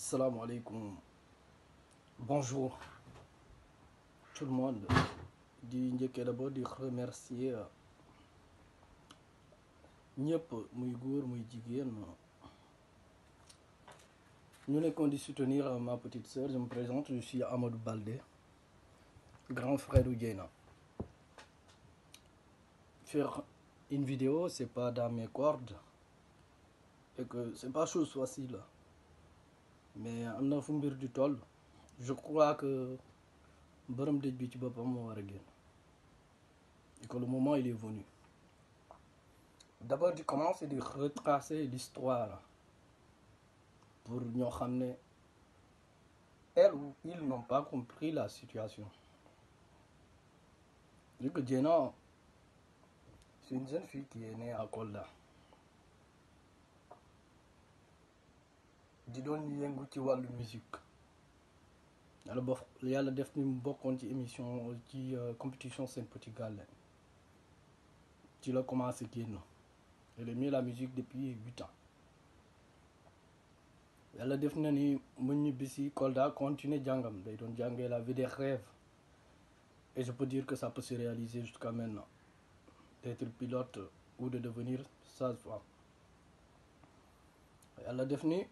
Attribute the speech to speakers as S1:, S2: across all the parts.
S1: Salam alaikum. Bonjour tout le monde. Di njëkkee d'abord di remercier ñëpp muy góor muy jigéen ñu nekkoon di soutenir ma petite sœur. Je me présente, je suis Amadou Baldé, grand frère de Dieyna. Faire une vidéo, c'est pas dans mes cordes et que c'est pas chose facile. Mais am na fu mbir di toll. Je crois que borom dëj bi ci boppam moo war a génn. Et que le moment il est venu. D'abord di commencer di retracer l'histoire pour ñoo xam ne elles ou ils n'ont pas compris la situation. Vu que Dieyna, c'est une jeune fille qui est née à Kolda. di doon yëngu ci wàllu musique. Yàlla def ni mu bokkoon ci émission ci compétition Sen Petit Gallé. Ci la commencé génn. Elle aimait la musique depuis 8 ans. Yàlla def na ni mu ñibbisi Kolda continuer jàngam day doon jàngee la vie des rêves. Et je peux dire que ça peut se réaliser jusqu'à maintenant. D'être pilote ou de devenir sage-femme. Yàlla def ni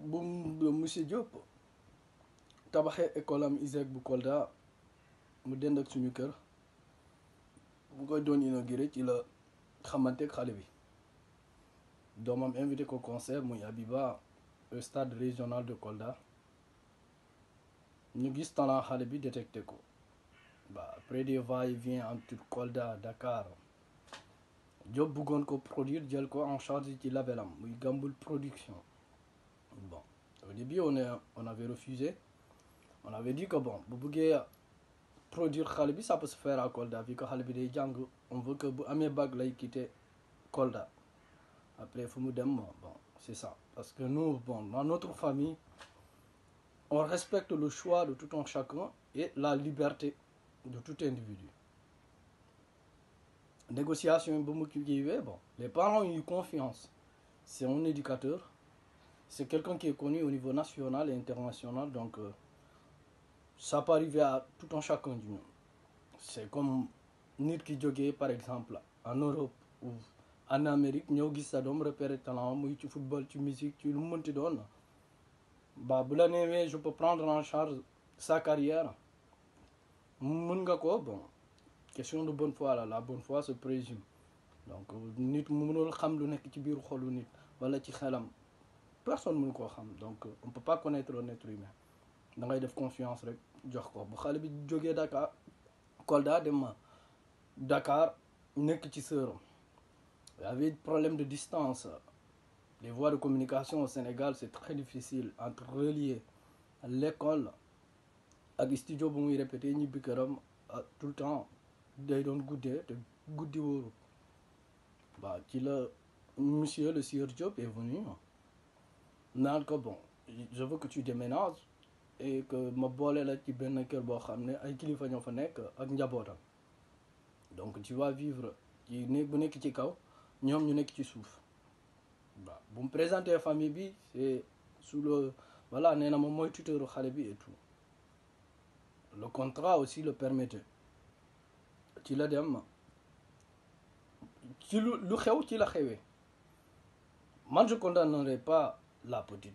S1: bu monsieur Diop tabaxee école am ISEC bu Kolda mu dend ak suñu kër bu koy doon inauguré ci la xamante ak xale bi. Doomam invité ko concert muy Abiba au stade régional de Kolda. ñu gis talent xale bi détecté ko. Après des va-et-vient entre Kolda Dakar, Diop bëggoon ko produire jël ko en charge ci labelam muy Gamboul Production. Bon, au début on avait refusé. On avait dit que bon bu bëggee produire xale bi ça peut se faire à Kolda vu que xale bi day jàng. On veut que bu amee bac lay quitter Kolda. Après fu mu dem bon c'est ça. Parce que nous dans notre famille on respecte le choix de tout un chacun et la liberté de tout individu. Négociation ba mu kiiwee les parents ont eu confiance. C'est un éducateur. C'est quelqu'un qui est connu au niveau national et international, donc ça peut arriver à tout un chacun du monde. C'est comme nit ki jógee par exemple en Europe ou en Amérique ñëw gis sa doom repérer talent muy ci football ci musique ci lu mu mënti doon bu la neewee je peux prendre en charge sa carrière mën nga ko question de bonne foi la bonne foi se présume. Donc nit mu mënul xam lu nekk ci biir xolu nit wala ci xelam. Personne mënu koo xam donc on peut pas connaître un être humain. Da ngay def confiance rek jox ko bu xale bi jógee Dakar Kolda dem Dakar nekk ci sœuram. Il y avait des problèmes de distance. Les voies de communication au Sénégal c'est très difficile entre relier l'école ak studio bu muy répété ñibbi këram tout le temps day doon guddee te guddi wóoru. Ci la monsieur le sieur Diop est venu naan ko je veux que tu déménages et que ma boole la ci benn kër boo xam ne ay kilifa ñoo fa nekk ak njabootam. Donc tu vas vivre ci néeg bu nekk ci kaw ñoom ñu nekk ci suuf. Bu mu présenter famille bi c'est sous le nee na moom mooy tuteuru xale bi et tout. Le contrat aussi le permettait. ci la dem ci lu xew ci la xewee. Man je condamnerai pas la petite.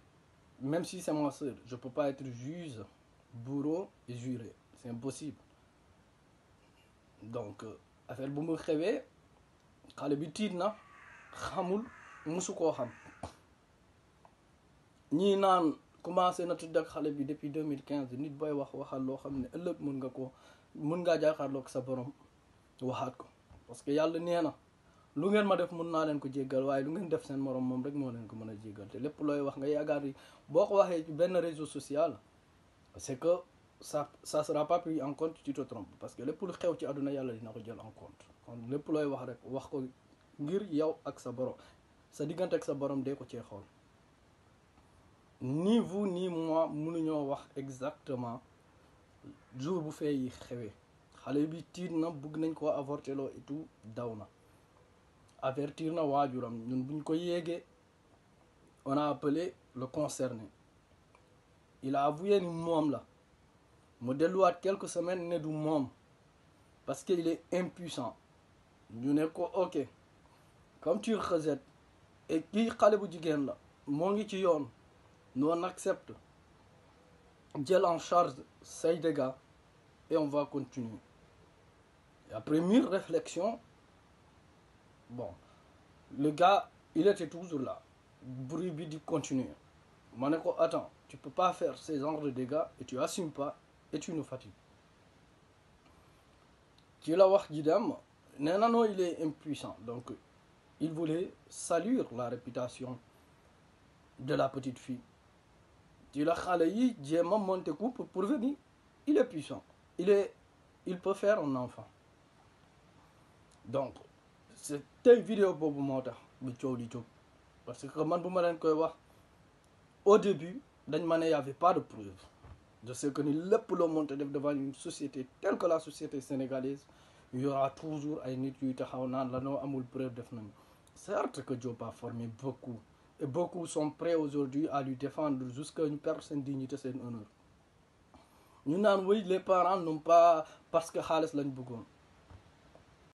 S1: Même si c'est ma sœur, je peux pas être juge, bourreau et juré. C'est impossible. Donc affaire bu mu xewee xale bi tiit na xamul musu koo xam. ñii naan commencé na tudd ak xale bi depuis 2015 nit booy waxal loo xam ne ëllëg mën ngaa jàkkaarloog sa borom waxaat ko. Parce que yàlla nee na lu ngeen ma def mën naa leen ko jéggal waaye lu ngeen def seen morom moom rek moo leen ko mën a jéggal te lépp looy wax nga yaakaar ni boo ko waxee ci benn réseau social c'est que ça sera pas pris en compte, tu te trompes. Parce que lépp lu xew ci àdduna yàlla dina ko jël en compte. kon lépp looy wax rek wax ko ngir yow ak sa borom sa diggante ak sa borom dee ko cee xool. Ni vous ni moi mënuñoo wax exactement jour bu fee yi xewee. Xale bi tiit na bëgg nañ koo avorter loo et tout daw na. Avertir na waajuram ñun buñ ko yéegee on a appelé le concerné il a avoué ni moom la mu delluwaat quelques semaines ne du moom parce qu'il est impuissant ñu ne ko ok comme tu rejettes et kii xale bu jigéen la moo ngi ci yoon nous on accepte jël en charge say dégâts et on va continuer. Et après mûre réflexion, bon, le gars, il était toujours là. Bruit dit continuer. Maneko, attends, tu peux pas faire ces genres de dégâts et tu assumes pas et tu nous fatigues. Tu l'as wax Jidam, non, il est impuissant. Donc, il voulait salir la réputation de la petite fille. Tu l'as khalayi, Djema monte coupe pour venir. Il est puissant. Il peut faire un enfant. Donc, c'était une vidéo pour vous montrer. Parce que au début, il n'y avait pas de preuve de ce que nous le monter devant une société telle que la société sénégalaise. Il y aura toujours un étude qui a preuve de certes que Diop a formé beaucoup. Et beaucoup sont prêts aujourd'hui à lui défendre jusqu'à une personne dignité, c'est un honneur. Nous n'en oui, les parents n'ont pas parce que Khalis l'a bougon.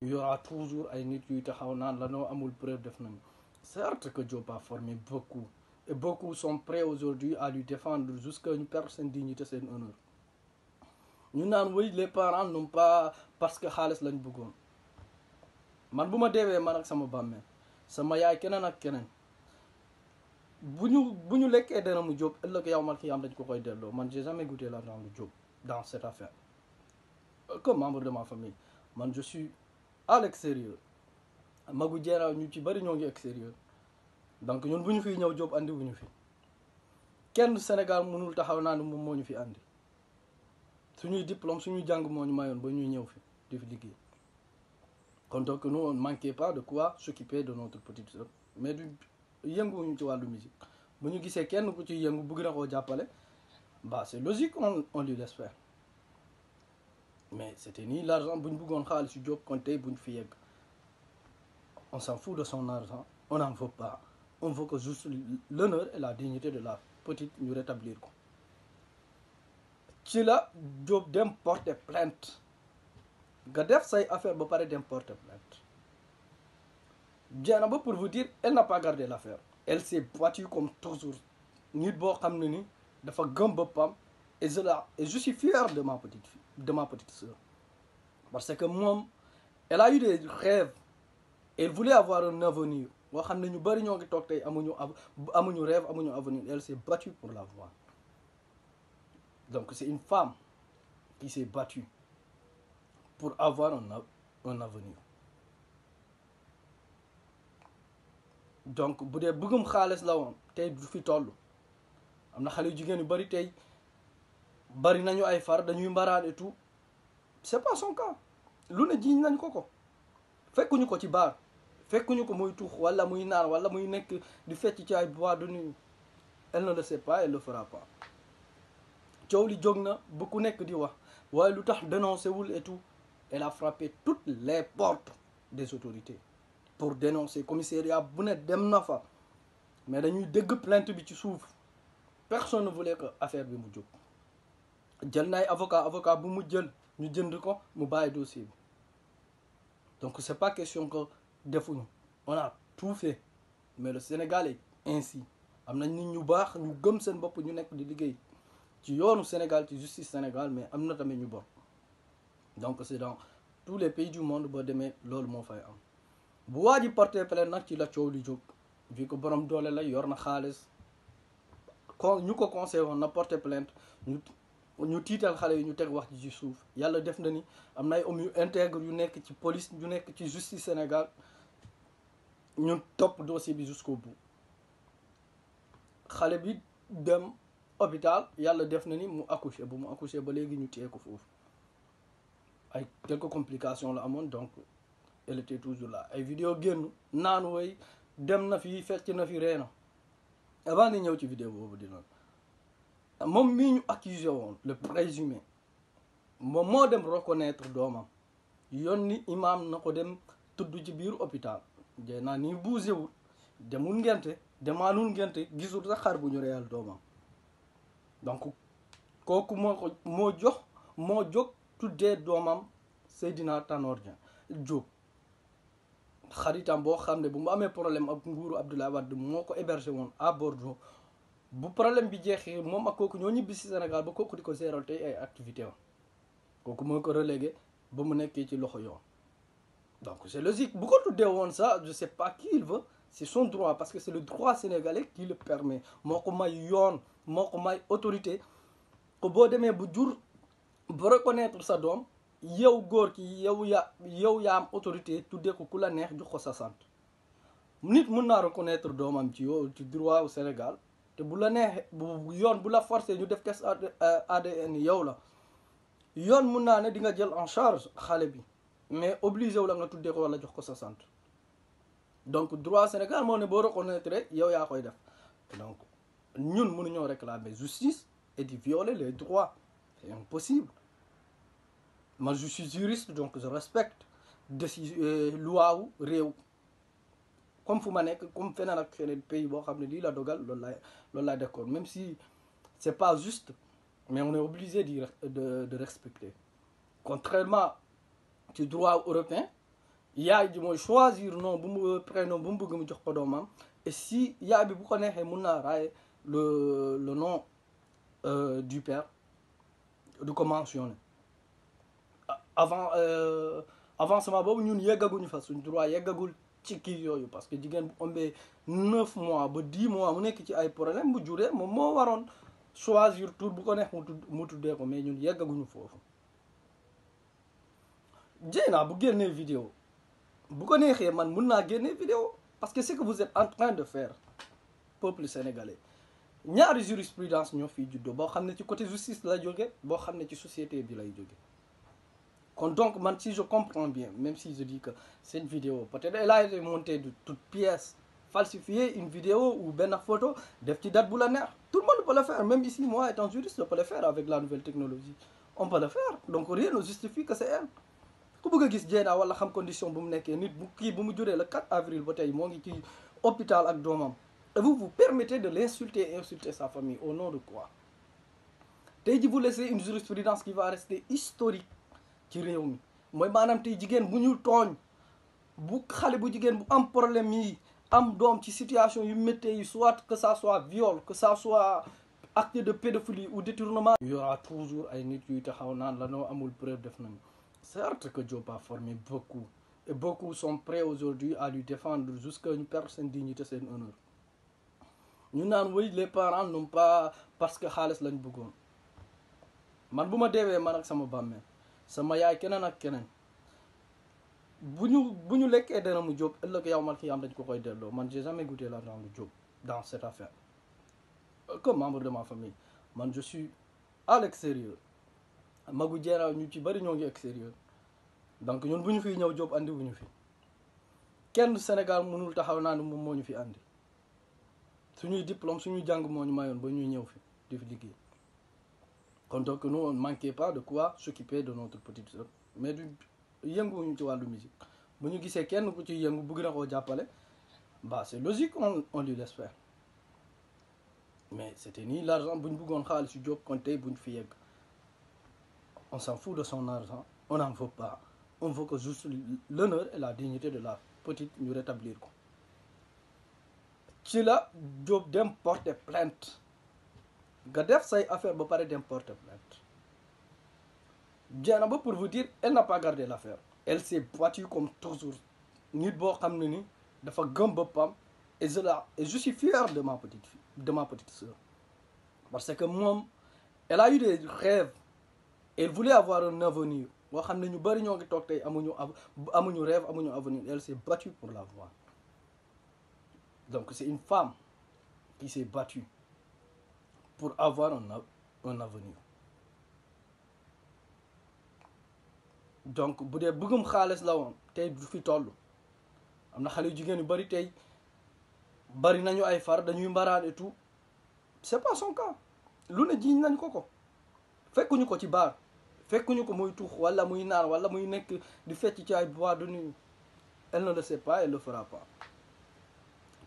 S1: Il y aura toujours un étude qui a preuve de certes que Diop a formé beaucoup. Et beaucoup sont prêts aujourd'hui à lui défendre jusqu'à une personne dignité, c'est un honneur. Nous n'en oui, les parents n'ont pas parce que Khalis l'a bougon. Man buma dewe man ak sama bammel sama yaay kenen ak kenen buñu lekké dara mu job ëlëk yaw mal xiyam dañ ko koy dello man j'ai jamais goûté l'argent du job dans cette affaire comme membre de ma famille man je suis à l'extérieur magu jéra ñu ci bari ñoo ngi extérieur donc ñun buñu fi ñëw job andi wuñu fi kenn Sénégal mënul taxaw naan mom moñu fi andi suñuy diplôme suñu jang moñu mayon ba ñuy ñëw fi di fi liggéey. Donc nous, on ne manquait pas de quoi s'occuper de notre petite soeur. Mais du yengu ci walu musique. Bu ñu gisee kenn ku ci yengu bëgg na ko jappalé, bah c'est logique on lui laisse faire. Mais c'était ni l'argent buñ bëggon xaal ci job kon tay buñ fi yegg. On s'en fout de son argent, on n'en veut pas. On veut que juste l'honneur et la dignité de la petite ñu rétablir ko. Ci la job dem porter plainte. Gadef say affaire ba paré d'importer plainte. Diana pour vous dire, elle n'a pas gardé l'affaire. Elle s'est battue comme toujours. Nit bo xamné ni dafa gëm bopam et je suis fier de ma petite fille, de ma petite sœur. Parce que moi, elle a eu des rêves. Elle voulait avoir un avenir. Bo xamné ñu bari ñoo ngi tok tay amuñu rêve, amuñu avenir. Elle s'est battue pour l'avoir. Donc c'est une femme qui s'est battue pour avoir un avenir. Donc bu dee bëggum xaalis la woon tey du fi toll am na xale yu jigéen yu bari tey bari nañu ay far dañuy mbaraan et tout c'est pas son cas lu ne jiiñ nañ ko fekkuñu ko ci baar fekkuñu ko muy tuux wala muy naan wala muy nekk di fecc ci ay boîte de nuit elle ne le sait pas, elle le fera pas. coow li jóg na bu ku nekk di wax waaye lu tax dénoncé wul et tout. Elle a frappé toutes les portes des autorités pour dénoncer. Commissariat bu ne dem na fa mais dañuy dégg plainte bi ci suuf personne ne voulait que affaire bi mu jóg jël na ay avocat bu mu jël ñu jënd ko mu bàyyi dossier bi. Donc c'est pas question que defuñu on a tout fait mais le Sénégal est ainsi am na nit ñu baax ñu gëm seen bopp ñu nekk di liggéey ci yoonu Sénégal ci justice Sénégal mais am na tamit ñu bon. Donc c'est dans tous les pays du monde ba demee loolu moo fay am bu waa ji porter plainte nag ci la coow li jóg vu que borom doole la yor na xaalis ñu ko conseillé woon na porter plainte ñu tiital xale yi ñu teg wax ci suuf yàlla def na ni am na ay hommes yu intègre yu nekk ci police yu nekk ci justice Sénégal ñu topp dossier bi jusqu'au bout xale bi dem hôpital yàlla def na ni mu accouché bu mu accouché ba léegi ñu téye ko foofu ay quelques complications la amoon donc elle était toujours là ay vidéo génn naan woy dem na fi fecc na fi reena avant ni ñëw ci vidéo boobu dina moom mii ñu accusé woon le présumé moom moo dem reconnaître doomam yónni imam na ko dem tudd ci biir hôpital jey naa nii bougé wul demul ngente demaanul ngente gisul sax xar bu ñu reyal doomam donc kooku moo jóg tuddee doomam Seydina Tanor Diop xaritam boo xam ne bu mu amee problème ak nguuru Abdoulaye Wade moo ko hébergé woon à Bordeaux bu problème bi jeexee moom ak kooku ñoo ñibbi si Sénégal ba kooku di ko géral tey ay activité am kooku moo ko relégué ba mu nekkee ci loxo yoon donc c'est logique bu ko tuddee woon ça je sais pas qui il veut c'est son droit parce que c'est le droit sénégalais qui le permet moo ko may yoon moo ko may autorité ko boo demee bu jur ba reconnaître sa doom yow góor ki yow yaa am autorité tuddee ko ku la neex jox ko sa sant nit mun naa reconnaître doomam ci droit au Sénégal te bu la neexee bu yoon bu la forcé ñu def test ADN yow la yoon mun naa ne di nga jël en charge xale bi mais obligé wu la nga tuddee ko wala jox ko sa sant donc droit Sénégal moo ne boo reconnaître yow yaa koy def donc ñun mënuñoo réclamer justice et di violer les droits c'est impossible. Moi je suis juriste donc je respecte loi wu réew comme fu ma nekk comme feneen ak feneen pays boo xam ne lii la dogal loolu laay d'accord même si c'est pas juste mais on est obligé de respecter contrairement ci droit européen yaay ji mooy choisir non bu mu prénom bu mu bëgg mu jox ko doomam et si yaay bi bu ko neexee mun naa raay le nom du père du ko mentionner avancement boobu ñun yeggaguñu fa suñ droit yeggagul ci kii yooyu parce que jigéen bu ëmbee 9 mois ba 10 mois mu nekk ci ay problème bu juree moom moo waroon choisir tur bu ko neex mu tuddee ko mais ñun yeggaguñu foofu. Dieyna bu génnee vidéo bu ko neexee man mun naa génnee vidéo parce que c'est que vous êtes en train de faire peuple sénégalais ñaari jurisprudence ñoo fiy juddoo boo xam ne ci côté justice la jóge boo xam ne ci société bi lay jóge kon donc man si je comprends bien même si je dis que cette vidéo peut-être elle a été montée de toutes pièces falsifier une vidéo ou benn photo def ci date bu la neex tout le monde peut le faire même ici moi étant juriste je peux le faire avec la nouvelle technologie on peut le faire donc rien ne justifie que c'est elle ku bëgg a gis Dieyna wala xam condition bu mu nekkee nit bu kii bu mu juree le 4 avril ba tey moo ngi ci hôpital ak doomam et vous vous permettez de l'insulter et insulter sa famille au nom de quoi tey ji vous laissez une jurisprudence qui va rester historique ci réew mi mooy maanaam tey jigéen bu ñu tooñ bu xale bu jigéen bu am problème yi am doom ci situation yu méttee yi soit que ça soit viol que ça soit acte de pédophilie ou détournement il y aura toujours ay nit yuy taxaw naan la noo amul preuve def nañu certes que Diop a formé beaucoup et beaucoup sont prêts aujourd'hui à lui défendre jusqu'à ñu perdre seen dignité seen honneur ñu naan oui les parents n'ont pas parce que xaalis lañ bëggoon man bu ma deewee man ak sama bàmmeel sama yaay keneen ak keneen bu ñu lekkee dana mu Diop ëllëg yow man ki am dañ ko koy delloo man j'ai jamais goûté l'argent de Diop dans cette affaire comme membre de ma famille man je suis à l'extérieur magu Dieyna ñu ci bari ñoo ngi extérieur donc ñun bu ñu fiy ñëw Diop andi wu ñu fi kenn Sénégal mënul taxaw naa ne moom moo ñu fi andi suñuy diplôme suñuy jàng moo ñu mayoon ba ñuy ñëw fi di fi liggéey kon donc nous on ne manquait pas de quoi s'occuper de notre petite sœur mais du yënguwuñu ci wàllu musique bu ñu gisee kenn ku ci yëngu bëgg na koo jàppale bah c'est logique on lui laisse faire mais c'était ni l'argent bu ñu bëggoon xaalis si Diop kon tey bu ñu fi yegg on s'en fout de son argent on n'en veut pas on veut que juste l'honneur et la dignité de la petite ñu rétablir ko ci la Diop dem porter plainte nga def say affaire ba pare dem porter plainte Dieyna ba pour vous dire elle n'a pas gardé l'affaire elle s'est battue comme toujours nit boo xam ne ni dafa gëm boppam et je suis fier de ma petite sœur parce que moom elle a eu des rêves elle voulait avoir un avenir boo xam ne ñu bari ñoo ngi toog tey amuñu rêve amuñu avenir elle s'est battue pour l'avoir donc c'est une femme qui s'est battue pour avoir un avenir donc bu dee bëggum xaalis la woon tey du fi toll am na xale yu jigéen yu bari tey bari nañu ay far dañuy mbaraan et tout c'est pas son cas lu ne jiiñ nañ ko fekkuñu ko ci baar fekkuñu ko muy tuux wala muy naan wala muy nekk di fecc ci ay boîte de nuit elle ne le sait pas elle le fera pas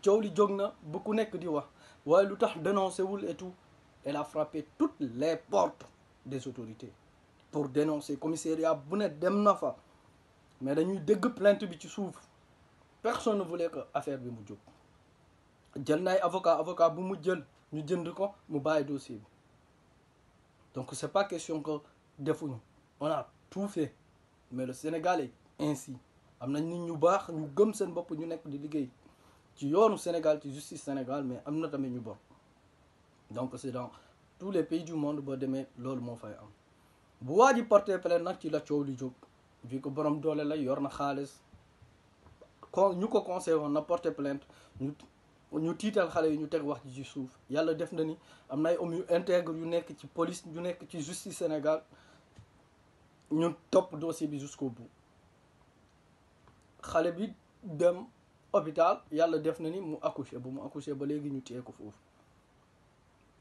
S1: coow li jóg na bu ku nekk di wax waaye lu tax dénoncé wul et tout. Elle a frappé toutes les portes des autorités pour dénoncer commissariat bu ne dem na fa mais dañuy dégg plainte bi ci suuf personne ne voulait que affaire bi mu jóg jël na ay avocat bu mu jël ñu jënd ko mu bàyyi dossier bi donc c'est pas question que defuñu on a tout fait mais le Sénégal est ainsi am na nit ñu baax ñu gëm seen bopp ñu nekk di liggéey ci yoonu Sénégal ci justice Sénégal mais am na tamit ñu bon donc c'est dans tous les pays du monde boo demee loolu moo fay am bu waa ji porté plainte nag ci la coow li jóg vu que borom doole la yor na xaalis kon ñu ko conseillé woon na porté plainte ñu tiital xale yi ñu teg wax ci suuf yàlla def na ni am na ay hommes yu intègre yu nekk ci police yu nekk ci justice Sénégal ñu topp dossier bi jusqu'au bout xale bi dem hôpital yàlla def na ni mu accouché bu mu accouché ba léegi ñu téye ko foofu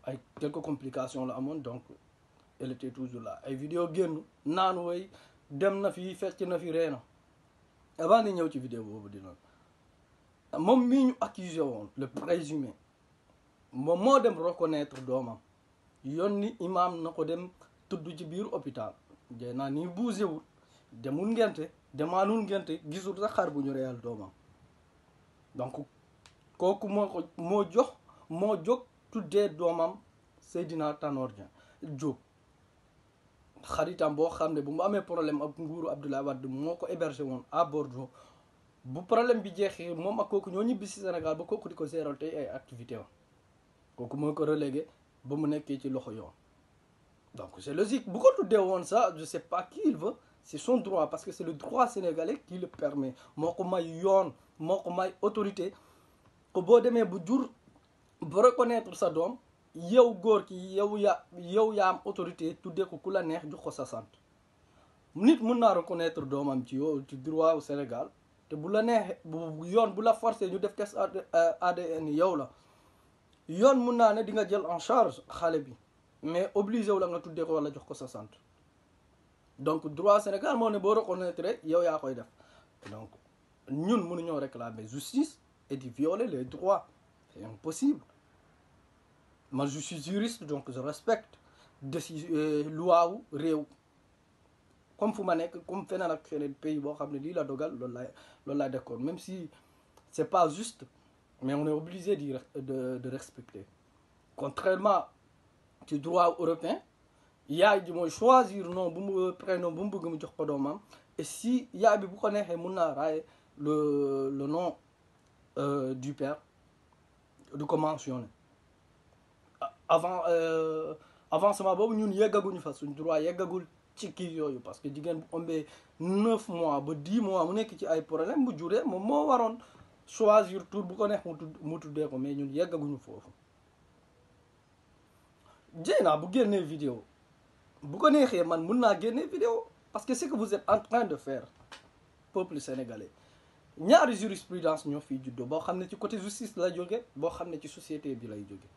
S1: ay quelques complications la amoon donc elle était toujours là ay vidéo génn naan woy dem na fi fecc na fi reena avant di ñëw ci vidéo boobu dina moom mii ñu accusé woon le présumé moom moo dem reconnaître doomam yónni imam na ko dem tudd ci biir hôpital jey naa nii bougéwul demul ngente demaanul ngente gisul sax xar bu ñu reyal doomam donc kooku moo jóg tuddee doomam Seydina Tanor Diop xaritam boo xam ne bu mu amee problème ak nguuru Abdoulaye Wade moo ko hébergé woon à Bordeaux bu problème bi jeexee moom ak kooku ñoo ñibbi si Sénégal ba kooku di ko géral tey ay activité am kooku moo ko relégué ba mu nekkee ci loxo yoon donc c'est logique bu ko tuddee woon ça je sais pas qui il veut c'est son droit parce que c'est le droit sénégalais qui le permet moo ko may yoon moo ko may autorité ko boo demee bu jur ba reconnaître sa doom yow góor ki yow yaa am autorité tuddee ko ku la neex jox ko sa sant nit mun naa reconnaître doomam ci yow ci droit au Sénégal te bu la neexee bu yoon bu la forcé ñu def test ADN yow la yoon mun naa ne di nga jël en charge xale bi mais obligé wu la nga tuddee ko wala jox ko sa sant donc droit Sénégal moo ne boo reconnaître yow yaa koy def donc ñun mënuñoo réclamer justice et di violer les droits c'est impossible. Moi je suis juriste donc je respecte loi wu réew comme fu ma nekk comme feneen ak feneen pays boo xam ne lii la dogal loolu laay d'accord même si c'est pas juste mais on est obligé de respecter contrairement ci droit européen yaay ji mooy choisir non bu mu prénom bu mu bëgg mu jox ko doomam et si yaay bi bu ko neexee mun naa raaye le nom du père du ko mentionner avancement boobu ñun yeggaguñu fa suñ droit yeggagul ci kii yooyu parce que jigéen bu ëmbee 9 mois ba 10 mois mu nekk ci ay problème bu juree moom moo waroon choisir tour bu ko neex mu tuddee ko mais ñun yeggaguñu foofu Dieyna bu génnee vidéo bu ko neexee man mun naa génnee vidéo parce que c'est que vous êtes en train de faire peuple sénégalais ñaari jurisprudence ñoo fii juddoo boo xam ne ci côté justice la jóge boo xam ne ci société bi lay jóge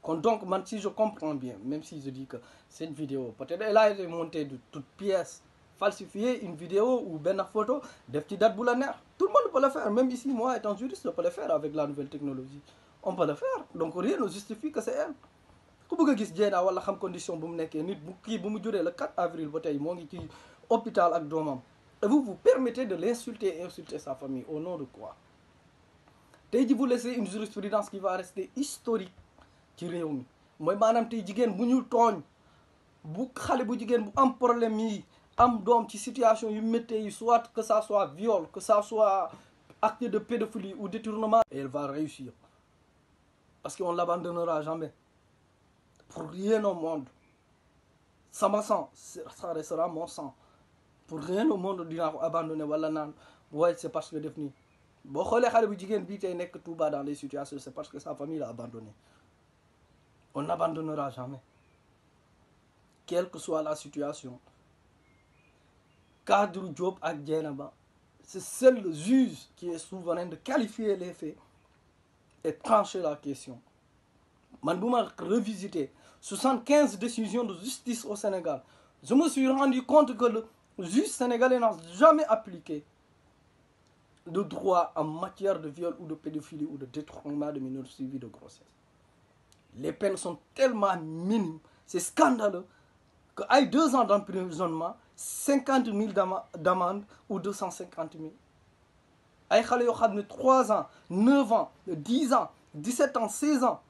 S1: kon donc man si je comprends bien même si je dis que cette vidéo peut-être elle a été montée de toutes pièces falsifier une vidéo ou benn photo def ci date bu la neex tout le monde peut le faire même ici moi étant juriste je peux le faire avec la nouvelle technologie on peut le faire donc rien ne justifie que c'est elle ku bëgg a gis Dieyna wala xam condition bu mu nekkee nit bu kii bu mu juree le 4 avril ba tey moo ngi ci hôpital ak doomam et vous vous permettez de l'insulter et insulter sa famille au nom de quoi tey ji vous laissez une jurisprudence qui va rester historique ci réew mi mooy maanaam tey jigéen bu ñu tooñ bu xale bu jigéen bu am problème yi am doom ci situation yu méttee yi soit que ça soit viol que ça soit acte de pédophilie ou détournement et elle va réussir parce qu'on l'abandonnera jamais pour rien au monde sama sang ça restera mon sang pour rien au monde dinaa ko abandonner wala naan waaye c'est parce que def nii boo xoolee xale bu jigéen bii tey nekk tout bas dans les situations c'est parce que sa famille l'a abandonné on n'abandonnera jamais quelle que soit la situation cadre Diop ak Dieynaba c'est seul le juge qui est souverain de qualifier les faits et trancher la question man bu ma revisiter 75 décisions de justice au Sénégal je me suis rendu compte que le juge sénégalais n'a jamais appliqué de droit en matière de viol ou de pédophilie ou de détournement de mineurs suivis de grossesse. Les peines sont tellement minimes, c'est scandaleux, qu'à 2 ans d'emprisonnement, 50 000 d'amende ou 250 000. Ay xale yoo xam ne 3 ans 9 ans 10 ans 17 ans 16 ans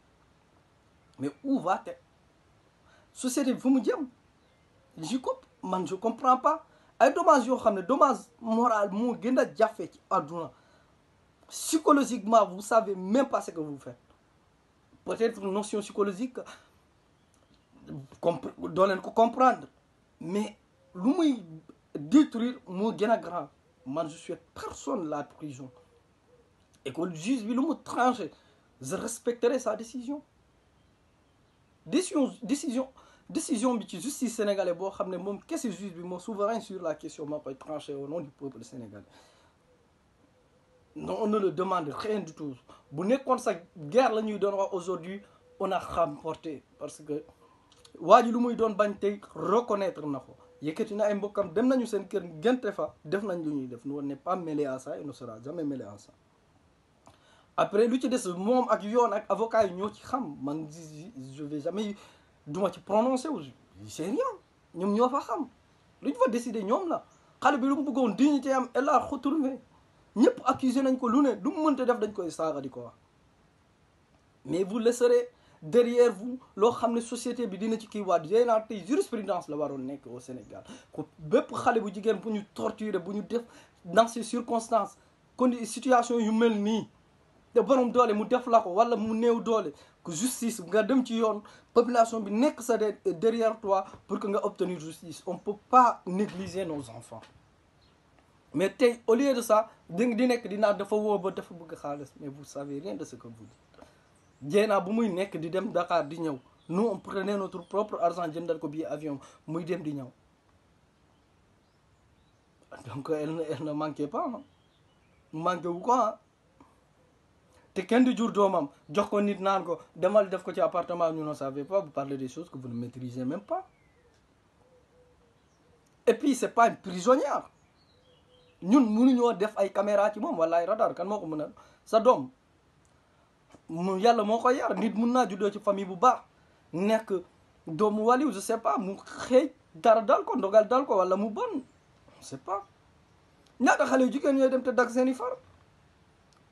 S1: mais où va-t-elle société bi fu mu jëm je comprends pas ay dommages yoo xam ne dommage moral moo gën a jafe ci àdduna. Psychologiquement vous savez même pas ce que vous faites. Peut-être une notion psychologique doo leen ko comprendre mais lu muy détruire moo gën a grave. Man je suis personne la prison et que le juge bi lu mu tranché je respecterai sa décision bi ci justice sénégalais boo xam ne moom kese juge bi moo souverain sur la question moo koy tranché au nom du peuple sénégalais. Non, on ne le demande rien du tout. Bu nekkoon sa guerre la ñuy doon wax aujourd'hui on a remporté parce que waa ji lu muy doon bañ tey reconnaître na ko yëkkati na ay mbokkam dem nañu seen kër gente fa def nañ lu ñuy def nous on n'est pas mêlé à ça et ne sera jamais mêlé à ça. Après lu ci des moom ak yoon ak avocat yi ñoo ci xam man je vais jamais duma ci prononcer wu c'est rien ñoom ñoo fa xam lu ñu fa décider ñoom la xale bi lu mu bëggoon dignité am elle a retrouvé ñëpp accusé nañ ko lu ne lu mu mënta def dañ koy saaga di ko wax mais vous laisserez derrière vous loo xam ne société bi dina ci kii waat yéen a tey jurisprudence la waroon nekk au Sénégal ko bépp xale bu jigéen bu ñu torturer bu ñu def dans ces circonstances kon situation yu mel nii te borom doole mu def la ko wala mu néew doole que justice nga dem ci yoon population bi nekk sa derrière toi pour que nga obtenir justice. On peut pas négliger nos enfants mais tey au lieu de ça di nekk dinaa dafa woo ba dafa bëgg xaalis mais vous savez rien de ce que vous dites. Dieyna bu muy nekk di dem Dakar di ñëw nous on prenait notre propre argent jëndal ko billet avion muy dem di ñëw donc elle ne manquait pas manqué wu ko te kenn di jur doomam jox ko nit naan ko demal def ko ci appartement ñu ne savez pas vous parlez des choses que vous ne maîtrisez même pas. Et puis c'est pas une prisonnière ñun mënuñoo def ay caméra ci moom wala ay radar kan moo ko mën a sa doom mu yàlla moo ko yar nit mun naa juddoo ci famille bu baax nekk doomu waliw je sais pas mu xëy dara dal ko ndogal dal ko wala mu bon je sais pas ñaata xale yu jigéen ñooy dem te dag seeni far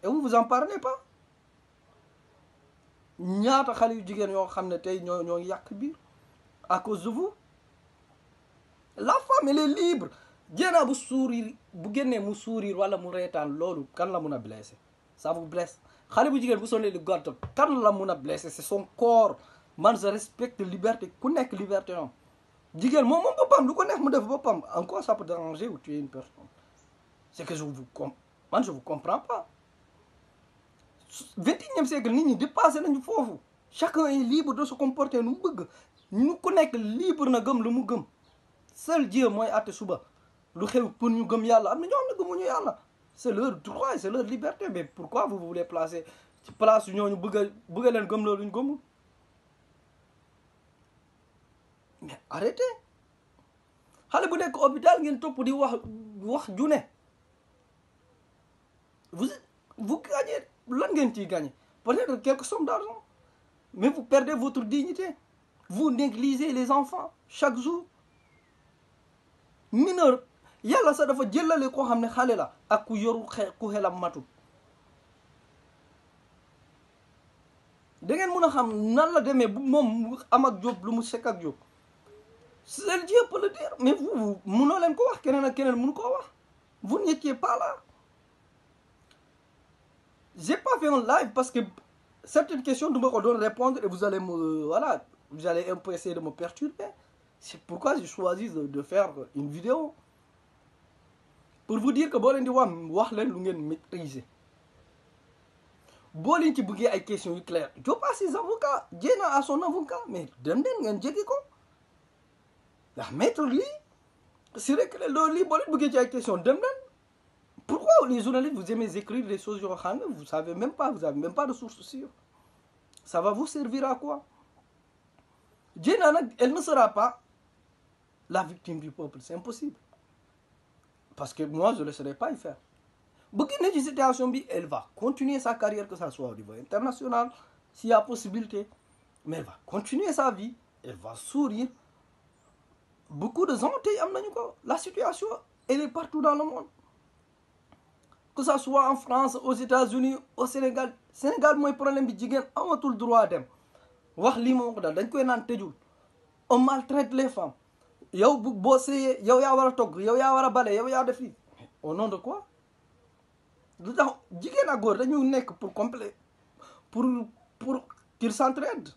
S1: et vous en parlez pas. ñaata xale yu jigéen yoo xam ne tey ñoo yàq biir à cause de vous. La femme elle est libre Dieyna bu sourire bu génnee mu sourire wala mu reetaan loolu kan la mun a blessé ça vous blesse. Xale bu jigéen bu solee lu gàtt kan la mun a blessé c'est son corps man je respecte liberté ku nekk liberté am jigéen moom boppam lu ko nekk mu def boppam en quoi ça peut déranger ou tuer une personne. C'est que je vous comprends pas. 21e siècle nit ñi dépassé nañu foofu chacun est libre de se comporter nu mu bëgg ñu ku nekk libre na gëm lu mu gëm seul Dieu mooy àtte suba lu xew pour ñu gëm yàlla am na ñoo xam ne gëmuñu yàlla c'est leur droit et c'est leur liberté mais pourquoi vous voulez placer ci place yu ñooñu bëgg leen gëm loolu ñu gëmul mais arrêtez xale bu nekk hôpital ngeen topp di wax ju ne vous gagnez lan ngeen ciy gagner peut-être quelques sommes d'argent mais vous perdez votre dignité vous négligez les enfants chaque jour mineur yàlla sax dafa jëlale koo xam ne xale la ak ku yoru ku xelam matul da ngeen mun a xam nan la demee bu moom am ak Jóob lu mu sekk ak Jóob seul Dieu peut le dire mais vous munoo leen ko wax keneen ak keneen mënu koo wax vous n'étiez pas là. J'ai pas fait un live parce que certaines questions ne me doon répondre et vous allez vous allez un peu essayer de me perturber. C'est pourquoi j'ai choisi de faire une vidéo pour vous dire que boo leen di wax leen lu ngeen maîtriser boo leen ci bëggee ay questions yu claires Diop a ses avocats Dieyna a son avocat mais dem leen ngeen jege ko ndax maître lii c'est vrai que loolu lii boo leen bëggee ci ay questions dem leen. Pourquoi les journalistes vous aimez écrire des choses yoo xam ne vous savez même pas vous avez même pas de source sûre ça va vous servir à quoi. Dieyna nag elle ne sera pas la victime du peuple c'est impossible parce que moi je ne laisserai pas y faire bu génnee ci situation bi elle va continuer sa carrière, que ça soit au niveau international s'il y a possibilité, mais elle va continuer sa vie, elle va sourire. Beaucoup de gens tey am nañu ko. La situation elle est partout dans le monde, que ça soit en France, aux États-Unis, au Sénégal. Sénégal mooy problème bi, jigéen amatul droit dem wax lii moo ko daal, dañ koy naan tëjul. On maltraite les femmes. yow boo seeyee yow yaa war a togg, yow yaa war a bale, yow yaa def lii. Au nom de quoi? lu tax jigéen ak góor dañu nekk pour complet pour qu'ils s'entraident.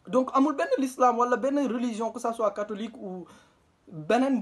S1: Donc amul benn l'islam wala benn religion, que ça soit catholique ou beneen